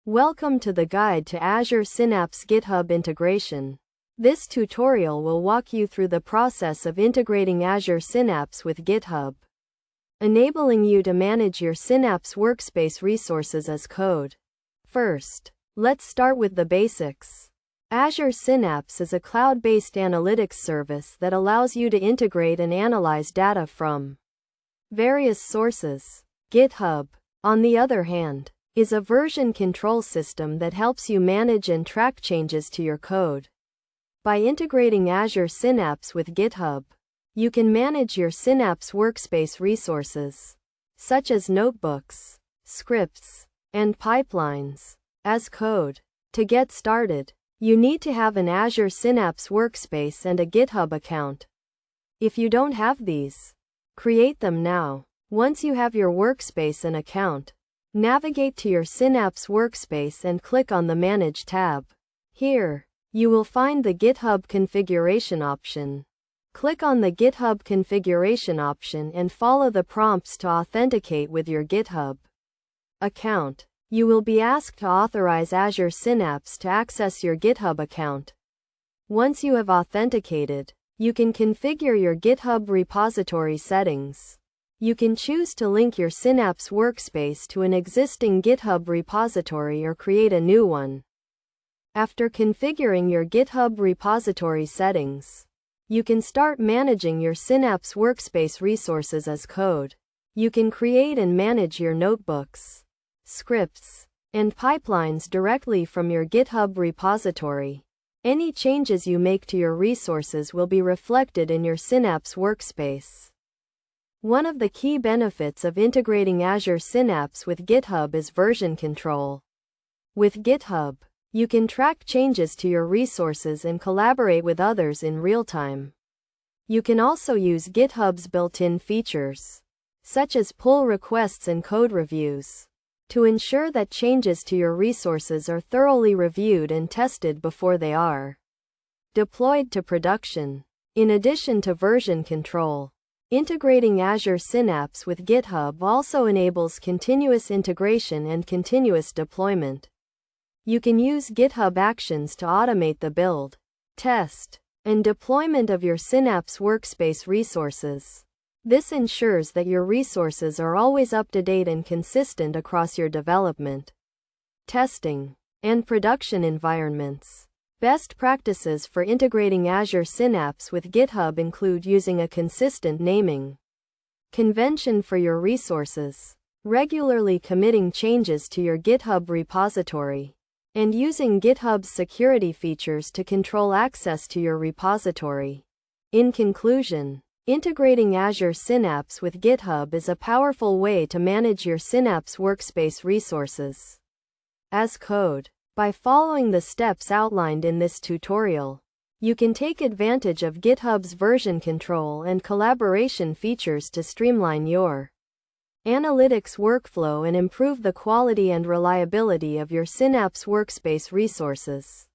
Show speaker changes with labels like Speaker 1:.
Speaker 1: Welcome to the guide to Azure Synapse GitHub integration. This tutorial will walk you through the process of integrating Azure Synapse with GitHub, enabling you to manage your Synapse workspace resources as code. First, let's start with the basics. Azure Synapse is a cloud-based analytics service that allows you to integrate and analyze data from various sources. GitHub, on the other hand, is a version control system that helps you manage and track changes to your code. By integrating Azure Synapse with GitHub, you can manage your Synapse workspace resources, such as notebooks, scripts, and pipelines, as code. To get started, you need to have an Azure Synapse workspace and a GitHub account. If you don't have these, create them now. Once you have your workspace and account, navigate to your Synapse workspace and click on the Manage tab. Here, you will find the GitHub configuration option. Click on the GitHub configuration option and follow the prompts to authenticate with your GitHub account. You will be asked to authorize Azure Synapse to access your GitHub account. Once you have authenticated, you can configure your GitHub repository settings. You can choose to link your Synapse workspace to an existing GitHub repository or create a new one. After configuring your GitHub repository settings, you can start managing your Synapse workspace resources as code. You can create and manage your notebooks, scripts, and pipelines directly from your GitHub repository. Any changes you make to your resources will be reflected in your Synapse workspace. One of the key benefits of integrating Azure Synapse with GitHub is version control. With GitHub, you can track changes to your resources and collaborate with others in real time. You can also use GitHub's built-in features, such as pull requests and code reviews, to ensure that changes to your resources are thoroughly reviewed and tested before they are deployed to production. In addition to version control, integrating Azure Synapse with GitHub also enables continuous integration and continuous deployment. You can use GitHub Actions to automate the build, test, and deployment of your Synapse workspace resources. This ensures that your resources are always up to date and consistent across your development, testing, and production environments. Best practices for integrating Azure Synapse with GitHub include using a consistent naming convention for your resources, regularly committing changes to your GitHub repository, and using GitHub's security features to control access to your repository. In conclusion, integrating Azure Synapse with GitHub is a powerful way to manage your Synapse workspace resources as code. By following the steps outlined in this tutorial, you can take advantage of GitHub's version control and collaboration features to streamline your analytics workflow and improve the quality and reliability of your Synapse workspace resources.